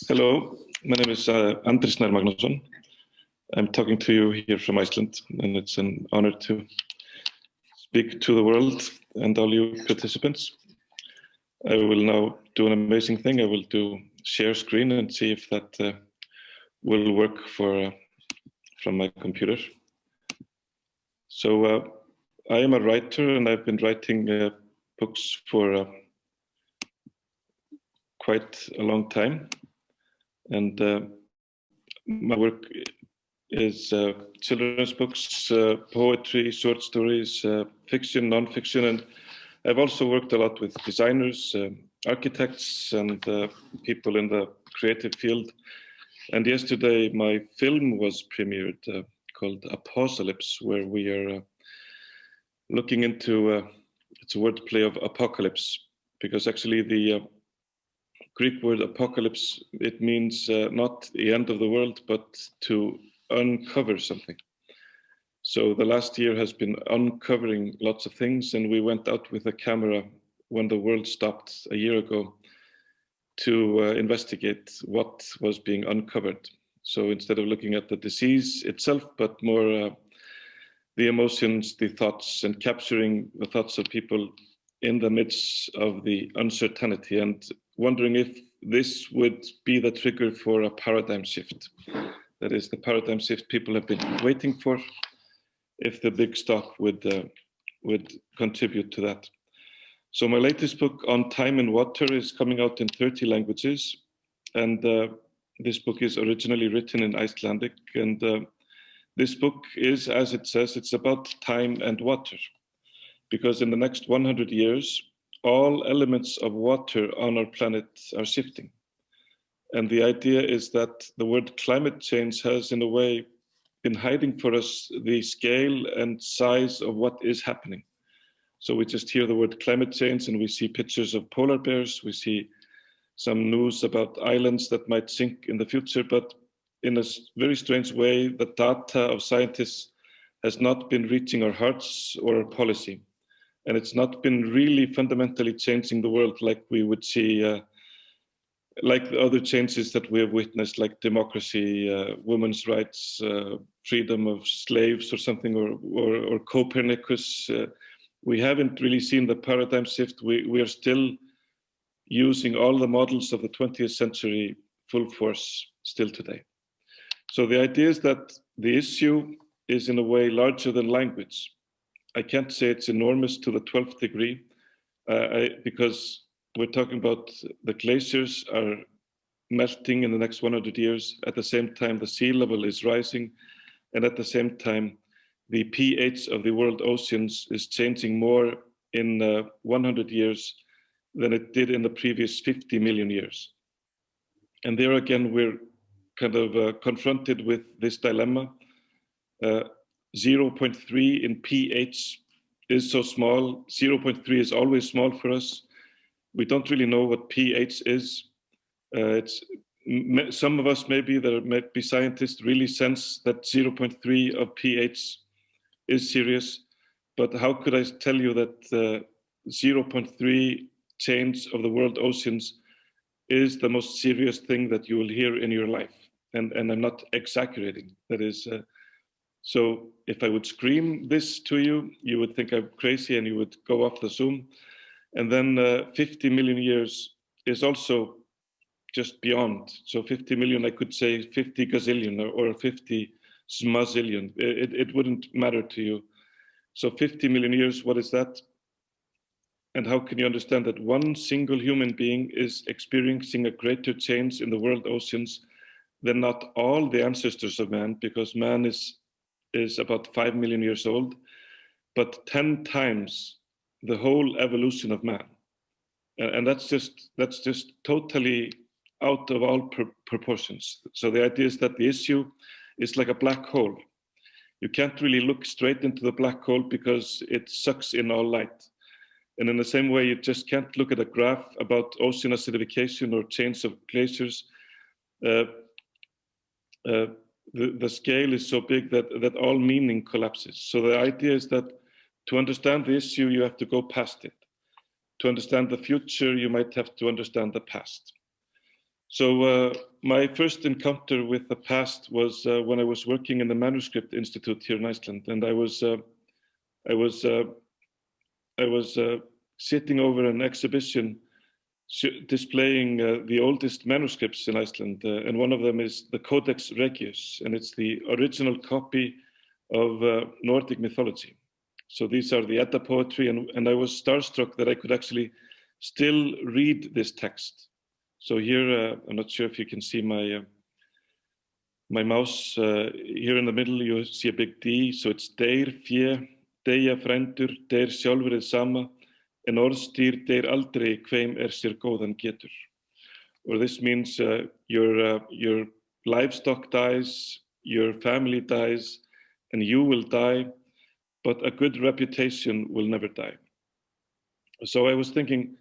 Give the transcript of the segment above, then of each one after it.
Hello, my name is Andri Snær Magnason. I'm talking to you here from Iceland, and it's an honor to speak to the world and all you participants. I will now do an amazing thing. I will share screen and see if that will work from my computer. So I am a writer, and I've been writing books for quite a long time. And my work is children's books, poetry, short stories, fiction, non-fiction, and I've also worked a lot with designers, architects, and people in the creative field. And yesterday my film was premiered called Apocalypse, where we are looking into, it's a wordplay of apocalypse, because actually the Greek word apocalypse, it means not the end of the world, but to uncover something. So the last year has been uncovering lots of things, and we went out with a camera when the world stopped a year ago to investigate what was being uncovered. So instead of looking at the disease itself, but more the emotions, the thoughts, and capturing the thoughts of people in the midst of the uncertainty, and wondering if this would be the trigger for a paradigm shift. That is the paradigm shift people have been waiting for, if the big stop would contribute to that. So my latest book, On Time and Water, is coming out in 30 languages. And this book is originally written in Icelandic. And this book is, as it says, it's about time and water. Because in the next 100 years, all elements of water on our planet are shifting. And the idea is that the word climate change has, in a way, been hiding for us the scale and size of what is happening. So we just hear the word climate change and we see pictures of polar bears, we see some news about islands that might sink in the future, but in a very strange way, the data of scientists has not been reaching our hearts or our policy. And it's not been really fundamentally changing the world like we would see, like the other changes that we have witnessed, like democracy, women's rights, freedom of slaves or something, or Copernicus. We haven't really seen the paradigm shift. We are still using all the models of the 20th century full force still today. So the idea is that the issue is in a way larger than language. I can't say it's enormous to the 12th degree because we're talking about the glaciers are melting in the next 100 years. At the same time, the sea level is rising. And at the same time, the pH of the world oceans is changing more in 100 years than it did in the previous 50 million years. And there again, we're kind of confronted with this dilemma. 0.3 in pH is so small. 0.3 is always small for us. We don't really know what pH is. Some of us maybe, there might be scientists, really sense that 0.3 of pH is serious. But how could I tell you that 0.3 change of the world oceans is the most serious thing that you will hear in your life? And I'm not exaggerating. That is, so if I would scream this to you, you would think I'm crazy and you would go off the Zoom. And then 50 million years is also just beyond. So 50 million, I could say 50 gazillion or 50 smazillion. It wouldn't matter to you. So 50 million years, what is that? And how can you understand that one single human being is experiencing a greater change in the world oceans than not all the ancestors of man, because man is about 5 million years old, but 10 times the whole evolution of man. And that's just totally out of all proportions. So the idea is that the issue is like a black hole. You can't really look straight into the black hole because it sucks in all light. And in the same way, you just can't look at a graph about ocean acidification or change of glaciers. The scale is so big that all meaning collapses. So the idea is that to understand the issue, you have to go past it. To understand the future, you might have to understand the past. So my first encounter with the past was when I was working in the Manuscript Institute here in Iceland, and I was sitting over an exhibition displaying the oldest manuscripts in Iceland, and one of them is the Codex Regius, and it's the original copy of Nordic mythology. So these are the Edda poetry, and I was starstruck that I could actually still read this text. So here, I'm not sure if you can see my mouse. Here in the middle, you see a big D, so it's Deyr fjö, deyja frændur, deyr sjálfrið sama, en orðstýr deyr aldrei hveim sér góðan getur. Or this means your livestock dies, your family dies, and you will die, but a good reputation will never die. So I was thinking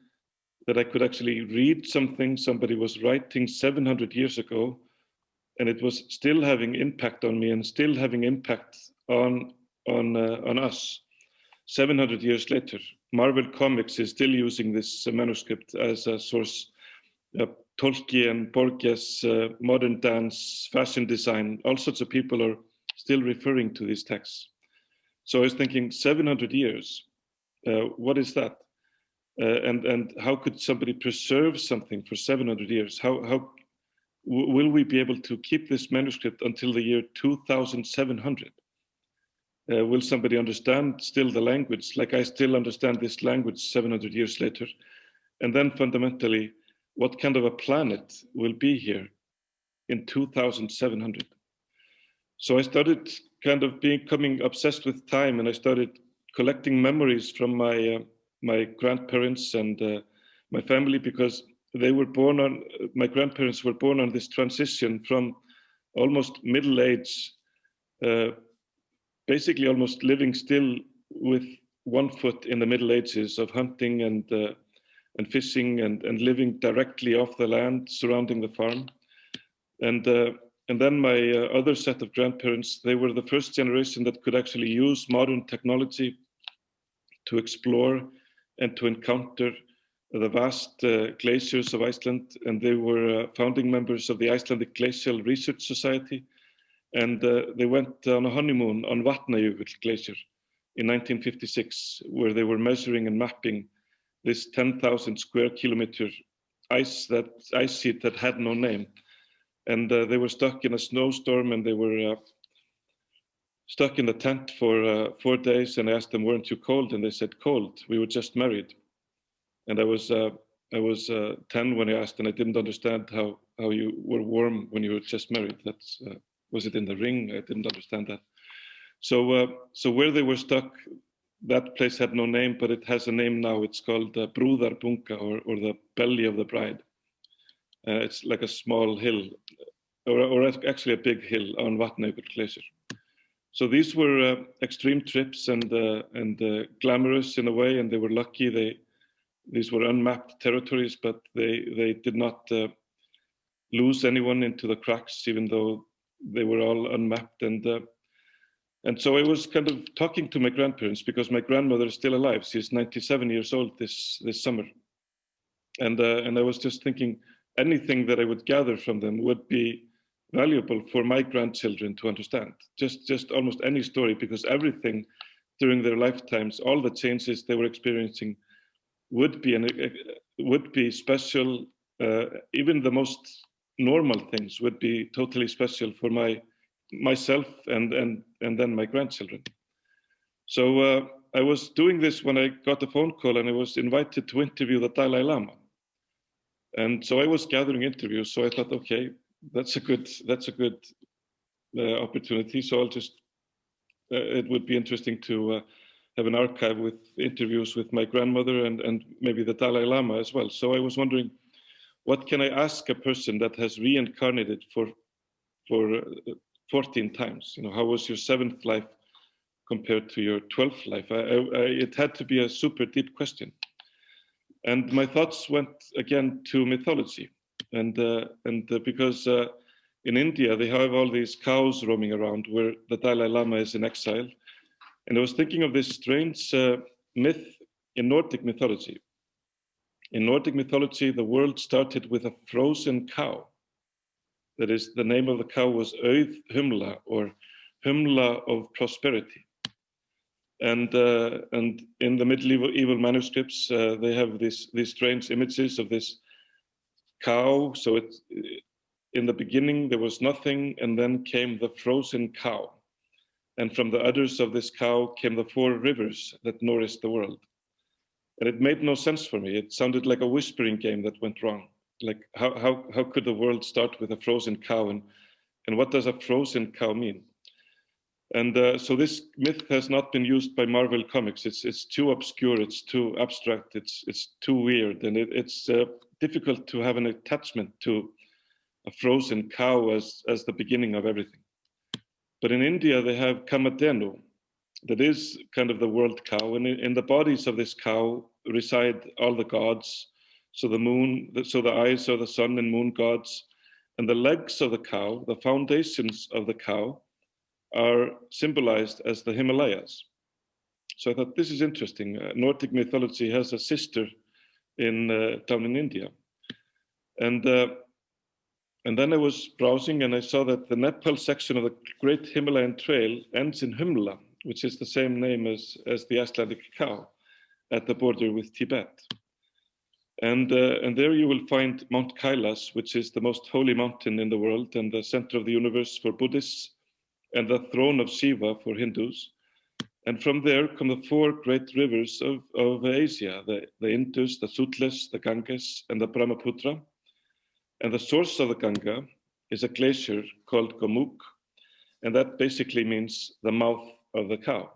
that I could actually read something somebody was writing 700 years ago, and it was still having impact on me and still having impact on us 700 years later. Marvel Comics is still using this manuscript as a source. Tolkien, Borges, modern dance, fashion design, all sorts of people are still referring to these texts. So I was thinking 700 years, what is that? And how could somebody preserve something for 700 years? How will we be able to keep this manuscript until the year 2700? Will somebody understand still the language, like I still understand this language 700 years later? And then fundamentally, what kind of a planet will be here in 2700? So I started kind of becoming obsessed with time, and I started collecting memories from my grandparents and my family, because they were born on, my grandparents were born on this transition from almost middle age, basically almost living still with one foot in the Middle Ages of hunting and fishing and living directly off the land surrounding the farm. And then my other set of grandparents, they were the first generation that could actually use modern technology to explore and to encounter the vast glaciers of Iceland. And they were founding members of the Icelandic Glacial Research Society. And they went on a honeymoon on Vatnajökull Glacier in 1956, where they were measuring and mapping this 10,000 square kilometer ice sheet that had no name. And they were stuck in a snowstorm, and they were stuck in the tent for 4 days. And I asked them, weren't you cold? And they said, cold, we were just married. And I was 10 when I asked, and I didn't understand how you were warm when you were just married. That's was it in the ring? I didn't understand that. So where they were stuck, that place had no name, but it has a name now. It's called Bruder or the belly of the bride. It's like a small hill, or actually a big hill on Vatnajökull Glacier. So these were extreme trips and glamorous in a way, and they were lucky. These were unmapped territories, but they did not lose anyone into the cracks, even though they were all unmapped. And so I was kind of talking to my grandparents, because my grandmother is still alive. She's 97 years old this summer. And I was just thinking anything that I would gather from them would be valuable for my grandchildren to understand. Just almost any story, because everything during their lifetimes, all the changes they were experiencing would be special. Even the most normal things would be totally special for myself and then my grandchildren. So I was doing this when I got a phone call, and I was invited to interview the Dalai Lama. And so I was gathering interviews. So I thought, okay, that's a good opportunity. So I'll just it would be interesting to have an archive with interviews with my grandmother and maybe the Dalai Lama as well. So I was wondering, what can I ask a person that has reincarnated for 14 times? You know, how was your 7th life compared to your 12th life? It had to be a super deep question. And my thoughts went again to mythology. And because in India, they have all these cows roaming around where the Dalai Lama is in exile. And I was thinking of this strange myth in Nordic mythology, In Nordic mythology, the world started with a frozen cow. That is, the name of the cow was Auð Humla, or Humla of prosperity. And in the medieval manuscripts, they have these strange images of this cow. So in the beginning, there was nothing, and then came the frozen cow. And from the udders of this cow came the 4 rivers that nourished the world. And it made no sense for me. It sounded like a whispering game that went wrong. Like, how could the world start with a frozen cow? And what does a frozen cow mean? And so this myth has not been used by Marvel Comics. It's too obscure, it's too abstract, it's too weird, and it's difficult to have an attachment to a frozen cow as the beginning of everything. But in India, they have Kamadhenu, that is kind of the world cow, and in the bodies of this cow reside all the gods. So the moon, so the eyes are the sun and moon gods, and the legs of the cow, the foundations of the cow, are symbolized as the Himalayas. So I thought this is interesting. Nordic mythology has a sister down in India, and then I was browsing and I saw that the Nepal section of the Great Himalayan Trail ends in Humla, which is the same name as the Icelandic cow at the border with Tibet. And there you will find Mount Kailas, which is the most holy mountain in the world and the center of the universe for Buddhists, and the throne of Shiva for Hindus. And from there come the 4 great rivers of Asia, the Indus, the Sutlej, the Ganges, and the Brahmaputra. And the source of the Ganga is a glacier called Gomukh, and that basically means the mouth of the cow.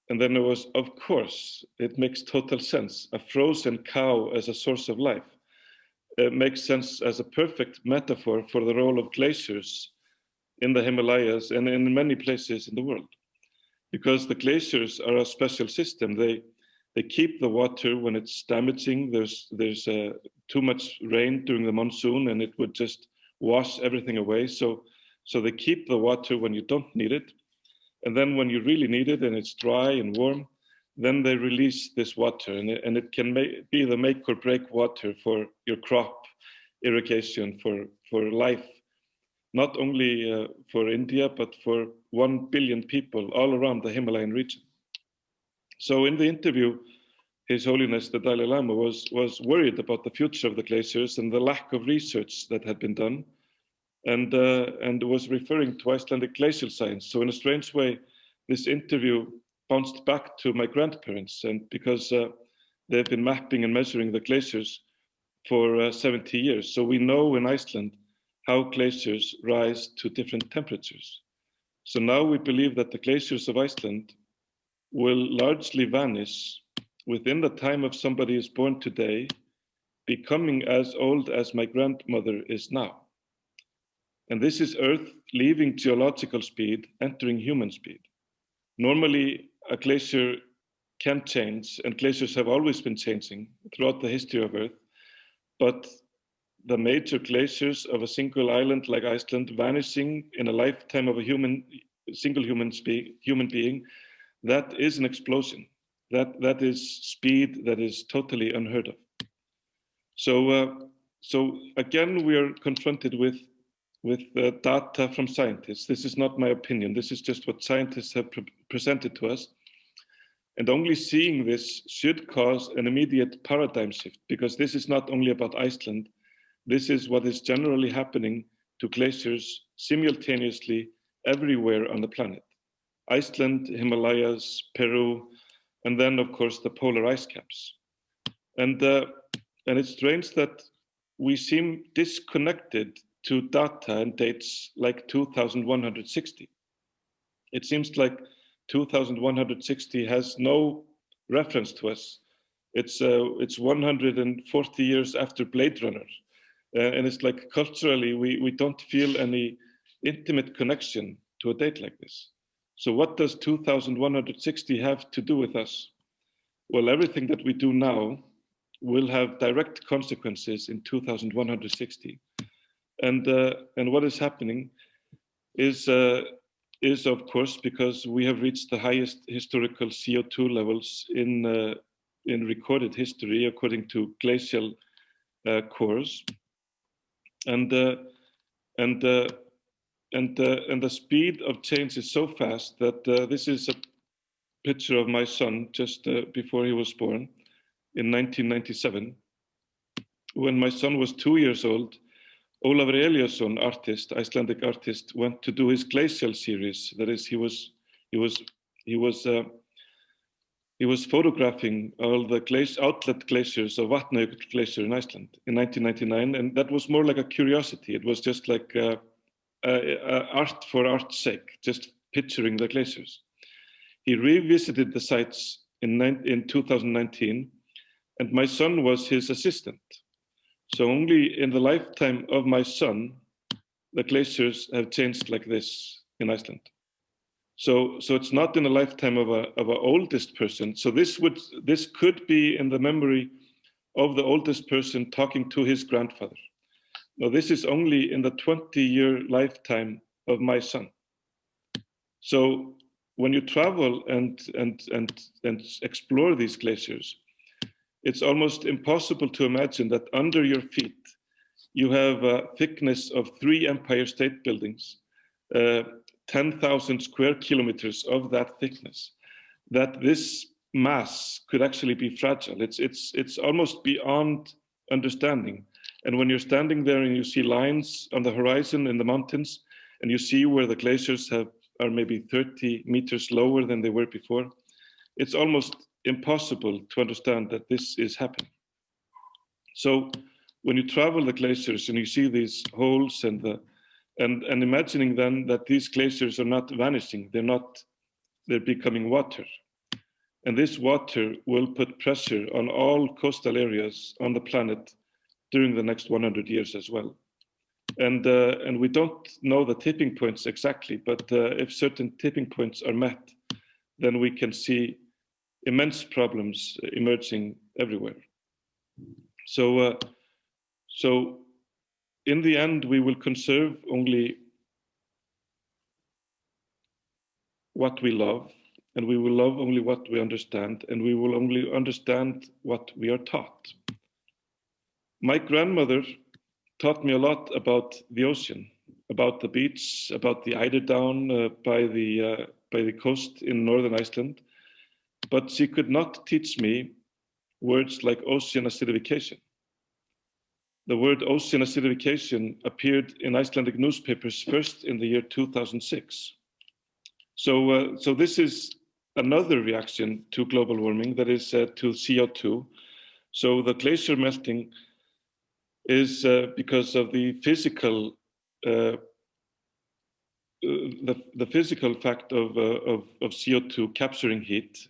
And then there was, of course, it makes total sense, a frozen cow as a source of life. It makes sense as a perfect metaphor for the role of glaciers in the Himalayas and in many places in the world. Because the glaciers are a special system. They keep the water when it's damaging. There's too much rain during the monsoon and it would just wash everything away. So they keep the water when you don't need it. And then when you really need it and it's dry and warm, then they release this water, and it can be the make or break water for your crop irrigation, for life, not only for India, but for 1 billion people all around the Himalayan region. So in the interview, His Holiness the Dalai Lama was worried about the future of the glaciers and the lack of research that had been done, and was referring to Icelandic glacial science. So in a strange way, this interview bounced back to my grandparents, and because they've been mapping and measuring the glaciers for 70 years. So we know in Iceland how glaciers rise to different temperatures. So now we believe that the glaciers of Iceland will largely vanish within the time of somebody is born today, becoming as old as my grandmother is now. And this is Earth leaving geological speed, entering human speed. Normally, a glacier can change, and glaciers have always been changing throughout the history of Earth. But the major glaciers of a single island like Iceland vanishing in a lifetime of a single human being, that is an explosion. That is speed that is totally unheard of. So again, we are confronted with data from scientists. This is not my opinion. This is just what scientists have presented to us. And only seeing this should cause an immediate paradigm shift, because this is not only about Iceland. This is what is generally happening to glaciers simultaneously everywhere on the planet. Iceland, Himalayas, Peru, and then of course the polar ice caps. And it's strange that we seem disconnected to data and dates like 2160. It seems like 2160 has no reference to us. It's 140 years after Blade Runner. And it's like culturally, we don't feel any intimate connection to a date like this. So what does 2160 have to do with us? Well, everything that we do now will have direct consequences in 2160. And what is happening is of course, because we have reached the highest historical CO2 levels in in recorded history according to glacial cores, and the speed of change is so fast that this is a picture of my son just before he was born in 1997. When my son was 2 years old, Ólafur Elíasson, artist, Icelandic artist, went to do his glacial series. That is, he was photographing all the outlet glaciers of Vatnajökull Glacier in Iceland in 1999, and that was more like a curiosity. It was just like art for art's sake, just picturing the glaciers. He revisited the sites in 2019, and my son was his assistant. So only in the lifetime of my son, the glaciers have changed like this in Iceland. So it's not in the lifetime of a oldest person. So this could be in the memory of the oldest person talking to his grandfather. Now this is only in the 20-year lifetime of my son. So when you travel and explore these glaciers, it's almost impossible to imagine that under your feet you have a thickness of 3 Empire State Buildings, 10,000 square kilometers of that thickness, that this mass could actually be fragile. It's almost beyond understanding. And when you're standing there and you see lines on the horizon in the mountains, and you see where the glaciers are maybe 30 meters lower than they were before, it's almost impossible to understand that this is happening. So when you travel the glaciers and you see these holes and imagining then that these glaciers are not vanishing, they're becoming water. And this water will put pressure on all coastal areas on the planet during the next 100 years as well. And we don't know the tipping points exactly, but if certain tipping points are met, then we can see immense problems emerging everywhere. So in the end, we will conserve only what we love, and we will love only what we understand, and we will only understand what we are taught. My grandmother taught me a lot about the ocean, about the beach, about the eiderdown by the coast in northern Iceland, but she could not teach me words like ocean acidification. The word ocean acidification appeared in Icelandic newspapers first in the year 2006. So this is another reaction to global warming, that is to CO2. So the glacier melting is because of the physical fact of CO2 capturing heat,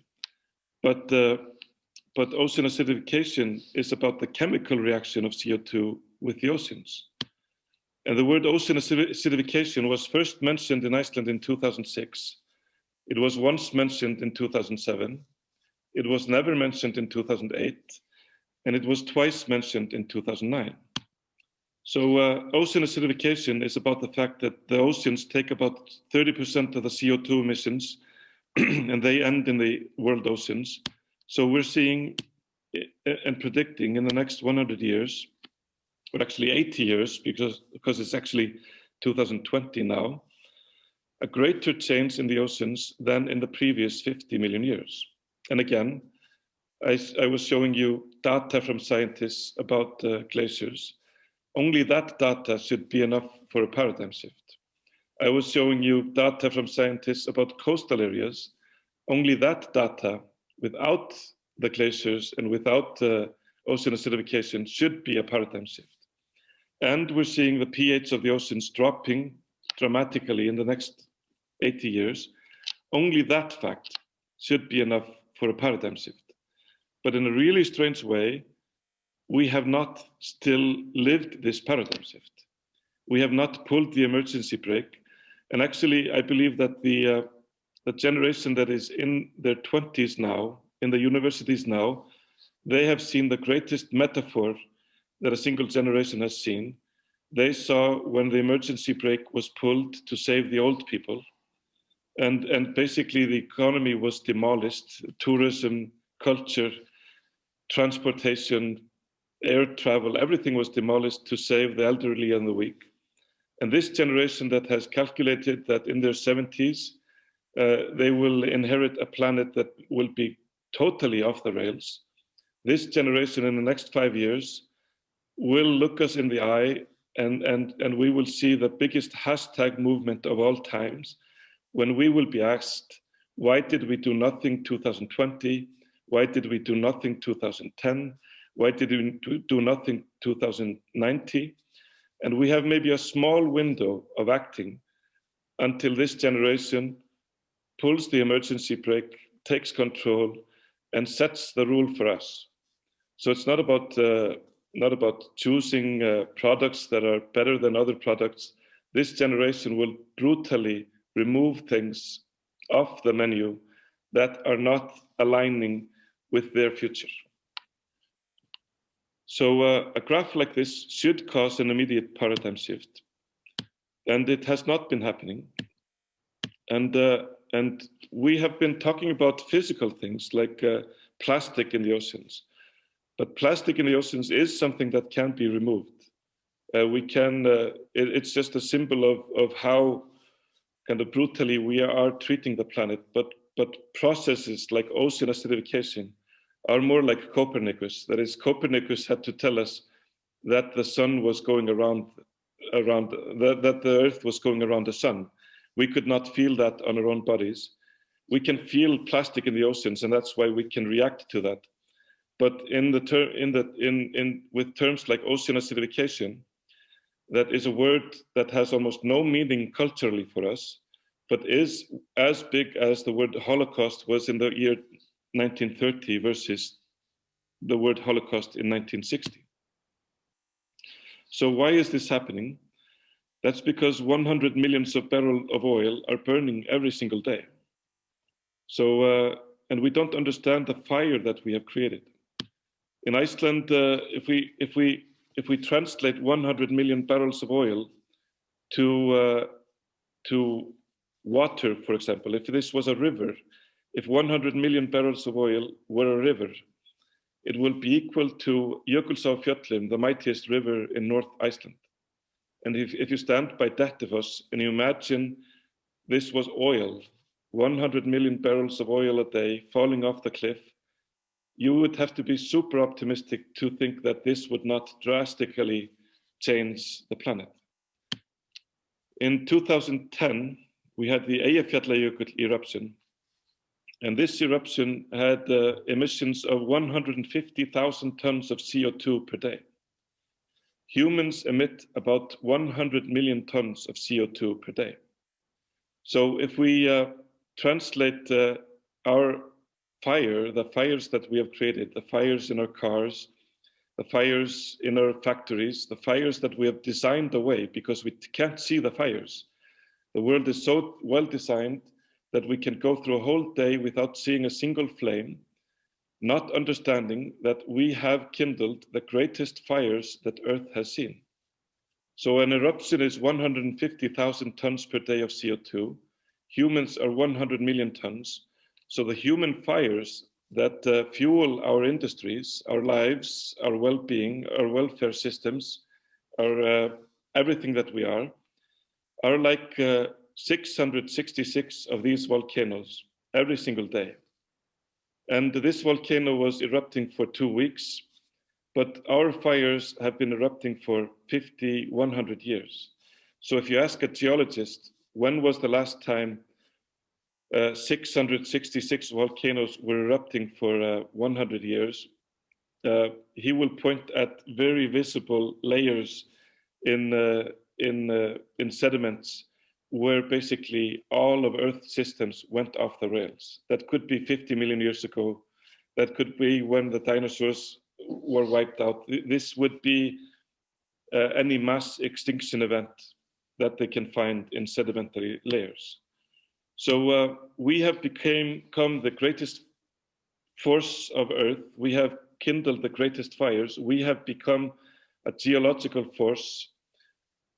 but ocean acidification is about the chemical reaction of CO2 with the oceans. And the word ocean acidification was first mentioned in Iceland in 2006. It was once mentioned in 2007. It was never mentioned in 2008. And it was twice mentioned in 2009. So ocean acidification is about the fact that the oceans take about 30% of the CO2 emissions and they end in the world oceans. So we're seeing and predicting in the next 100 years, or actually 80 years, because it's actually 2020 now, a greater change in the oceans than in the previous 50 million years. And again, I was showing you data from scientists about glaciers. Only that data should be enough for a paradigm shift. I was showing you data from scientists about coastal areas. Only that data, without the glaciers and without ocean acidification, should be a paradigm shift. And we're seeing the pH of the oceans dropping dramatically in the next 80 years. Only that fact should be enough for a paradigm shift. But in a really strange way, we have not still lived this paradigm shift. We have not pulled the emergency brake. And actually, I believe that the generation that is in their 20s now, in the universities now, they have seen the greatest metaphor that a single generation has seen. They saw when the emergency brake was pulled to save the old people. And basically the economy was demolished, tourism, culture, transportation, air travel, everything was demolished to save the elderly and the weak. And this generation that has calculated that in their 70s, they will inherit a planet that will be totally off the rails. This generation in the next 5 years will look us in the eye, and we will see the biggest hashtag movement of all times, when we will be asked, why did we do nothing 2020? Why did we do nothing 2010? Why did we do nothing 2090? And we have maybe a small window of acting until this generation pulls the emergency brake, takes control, and sets the rule for us. So it's not about choosing products that are better than other products. This generation will brutally remove things off the menu that are not aligning with their future. So a graph like this should cause an immediate paradigm shift. And it has not been happening. And we have been talking about physical things like plastic in the oceans. But plastic in the oceans is something that can be removed. It's just a symbol of how kind of brutally we are treating the planet. But processes like ocean acidification are more like Copernicus. That is, Copernicus had to tell us that the sun was going around that the Earth was going around the sun. We could not feel that on our own bodies. We can feel plastic in the oceans, and that's why we can react to that. But with terms like ocean acidification, that is a word that has almost no meaning culturally for us, but is as big as the word Holocaust was in the year 1930 versus the word Holocaust in 1960. So why is this happening? That's because 100 million barrels of oil are burning every single day. So, and we don't understand the fire that we have created. In Iceland, if we translate 100 million barrels of oil to water, for example, if this was a river, if 100 million barrels of oil were a river, it will be equal to Jökulsárfjöllin, the mightiest river in North Iceland. And if you stand by Dettifoss and you imagine this was oil, 100 million barrels of oil a day falling off the cliff, you would have to be super optimistic to think that this would not drastically change the planet. In 2010, we had the Eyjafjallajökull eruption. And this eruption had emissions of 150,000 tons of CO2 per day. Humans emit about 100 million tons of CO2 per day. So if we translate our fire, the fires that we have created, the fires in our cars, the fires in our factories, the fires that we have designed away because we can't see the fires. The world is so well designed that we can go through a whole day without seeing a single flame, not understanding that we have kindled the greatest fires that Earth has seen. So an eruption is 150,000 tons per day of CO2. Humans are 100 million tons. So the human fires that fuel our industries, our lives, our well-being, our welfare systems, our everything that we are like 666 of these volcanoes every single day. And this volcano was erupting for 2 weeks, but our fires have been erupting for 50, 100 years. So if you ask a geologist, when was the last time 666 volcanoes were erupting for 100 years, he will point at very visible layers in sediments where basically all of Earth's systems went off the rails. That could be 50 million years ago. That could be when the dinosaurs were wiped out. This would be any mass extinction event that they can find in sedimentary layers. So we have become the greatest force of Earth. We have kindled the greatest fires. We have become a geological force.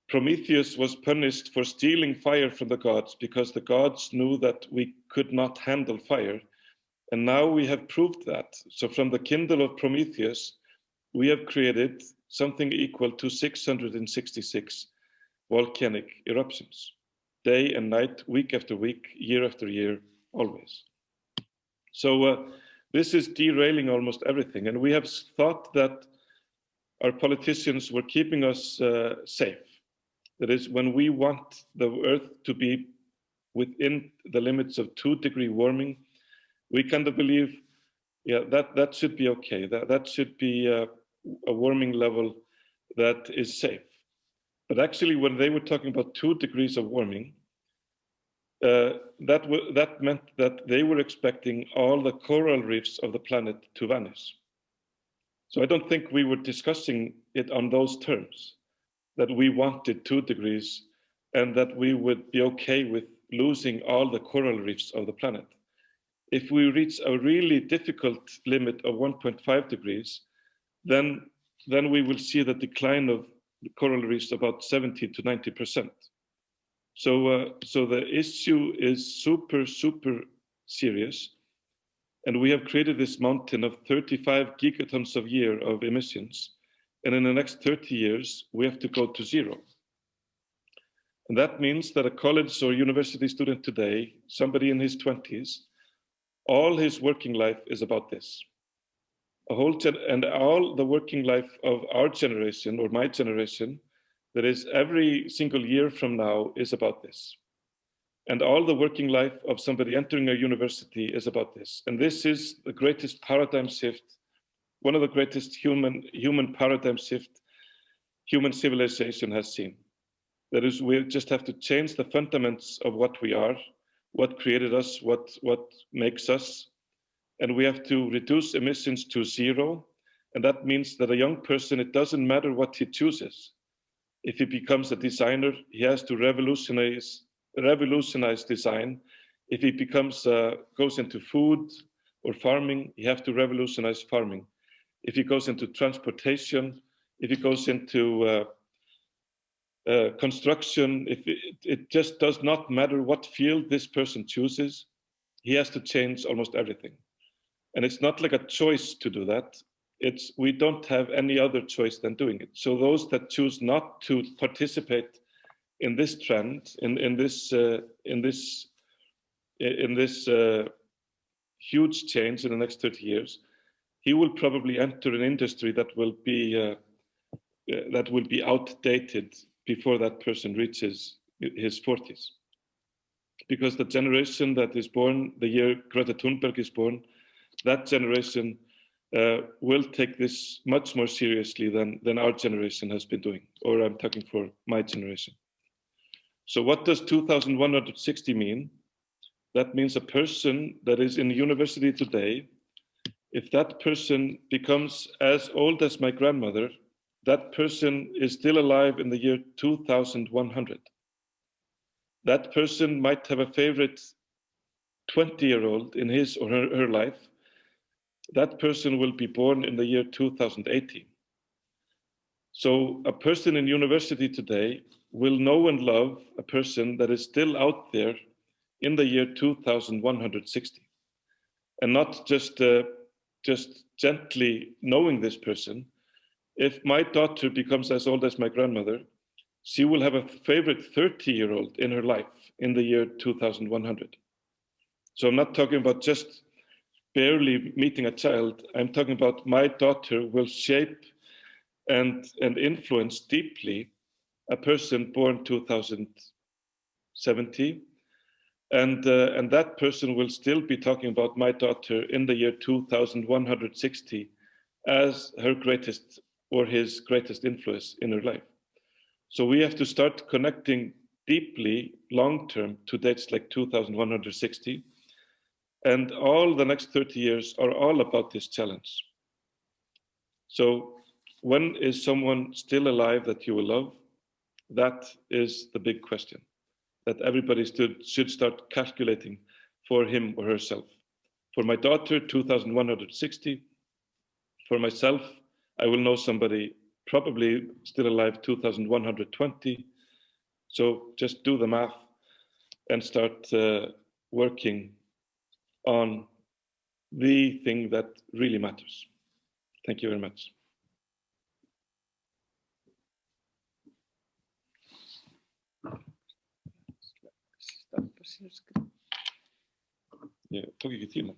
Prometheus was punished for stealing fire from the gods because the gods knew that we could not handle fire. And now we have proved that. So from the Kindle of Prometheus, we have created something equal to 666 volcanic eruptions, day and night, week after week, year after year, always. So this is derailing almost everything. And we have thought that our politicians were keeping us safe. That is, when we want the Earth to be within the limits of 2-degree warming, we kind of believe, yeah, that should be okay. That should be a warming level that is safe. But actually, when they were talking about 2 degrees of warming, that meant that they were expecting all the coral reefs of the planet to vanish. So I don't think we were discussing it on those terms, that we wanted 2 degrees and that we would be okay with losing all the coral reefs of the planet. If we reach a really difficult limit of 1.5 degrees, then we will see the decline of the coral reefs about 70 to 90%. So the issue is super, super serious. And we have created this mountain of 35 gigatons a year of emissions. And in the next 30 years, we have to go to 0. And that means that a college or university student today, somebody in his 20s, all his working life is about this. And all the working life of our generation or my generation, that is every single year from now, is about this. And all the working life of somebody entering a university is about this. And this is the greatest paradigm shift, one of the greatest human paradigm shift human civilization has seen. That is, we just have to change the fundamentals of what we are, what created us, what makes us. And we have to reduce emissions to 0. And that means that a young person, it doesn't matter what he chooses. If he becomes a designer, he has to revolutionize design. If he goes into food or farming, he has to revolutionize farming. If he goes into transportation, if he goes into construction, it just does not matter what field this person chooses, he has to change almost everything. And it's not like a choice to do that. We don't have any other choice than doing it. So those that choose not to participate in this trend, in this huge change in the next 30 years, he will probably enter an industry that will be outdated before that person reaches his 40s. Because the generation that is born the year Greta Thunberg is born, that generation will take this much more seriously than our generation has been doing, or I'm talking for my generation. So what does 2160 mean? That means a person that is in university today, if that person becomes as old as my grandmother, that person is still alive in the year 2100. That person might have a favorite 20-year-old in his or her life. That person will be born in the year 2080. So a person in university today will know and love a person that is still out there in the year 2160. And not just gently knowing this person. If my daughter becomes as old as my grandmother, she will have a favorite 30-year-old in her life in the year 2100. So I'm not talking about just barely meeting a child. I'm talking about my daughter will shape and influence deeply a person born 2070. And that person will still be talking about my daughter in the year 2160 as her greatest or his greatest influence in her life. So we have to start connecting deeply long-term to dates like 2160. And all the next 30 years are all about this challenge. So when is someone still alive that you will love? That is the big question that everybody should start calculating for him or herself. For my daughter, 2160. For myself, I will know somebody probably still alive 2120. So just do the math and start working on the thing that really matters. Thank you very much. Ég tók ekki tíma.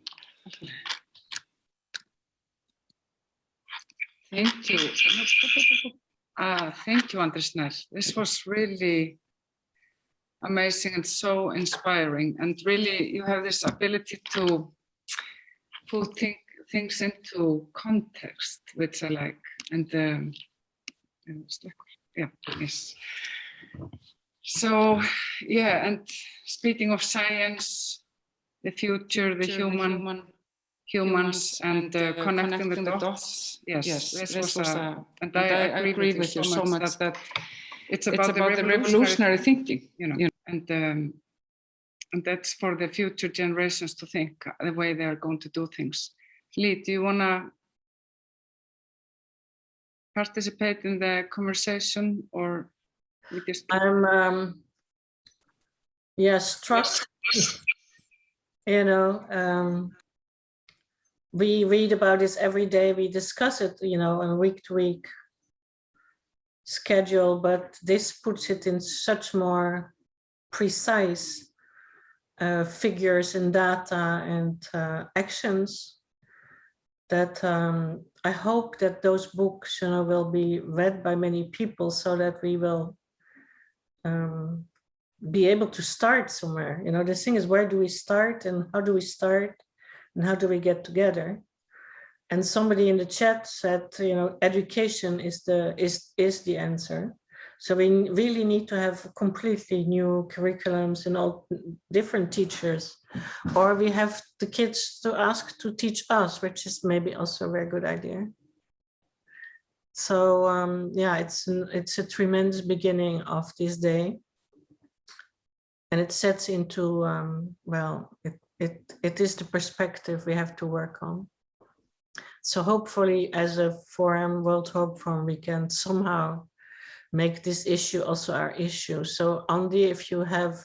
Thank you. Thank you, Andri Snær. This was really amazing and so inspiring. And really, you have this ability to put things into context, which I like. And yeah, yes. So, yeah, and speaking of science, the future, the humans, and connecting the dots. Yes, this was and I agree with you so much that it's about the revolutionary thinking, you know, and that's for the future generations to think the way they are going to do things. Lee, do you want to participate in the conversation, or we just? I'm struck. You know, we read about this every day. We discuss it, you know, on a week-to-week schedule, but this puts it in such more precise figures and data and actions that I hope that those books, you know, will be read by many people so that we will be able to start somewhere. You know, the thing is, where do we start and how do we start and how do we get together? And somebody in the chat said, you know, education is the answer. So we really need to have completely new curriculums and all different teachers, or we have the kids to ask to teach us, which is maybe also a very good idea. So yeah, it's a tremendous beginning of this day. And it sets into, well, it is the perspective we have to work on. So hopefully as a forum, World Hope Forum, we can somehow make this issue also our issue. So Andy, if you have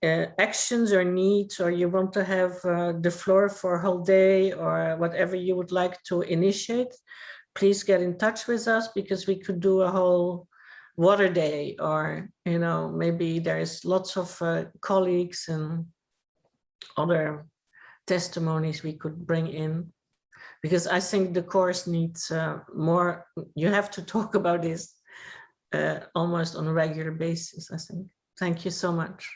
actions or needs, or you want to have the floor for a whole day or whatever you would like to initiate, please get in touch with us, because we could do a whole water day, or, you know, maybe there's lots of colleagues and other testimonies we could bring in, because I think the course needs more. You have to talk about this almost on a regular basis, I think. Thank you so much.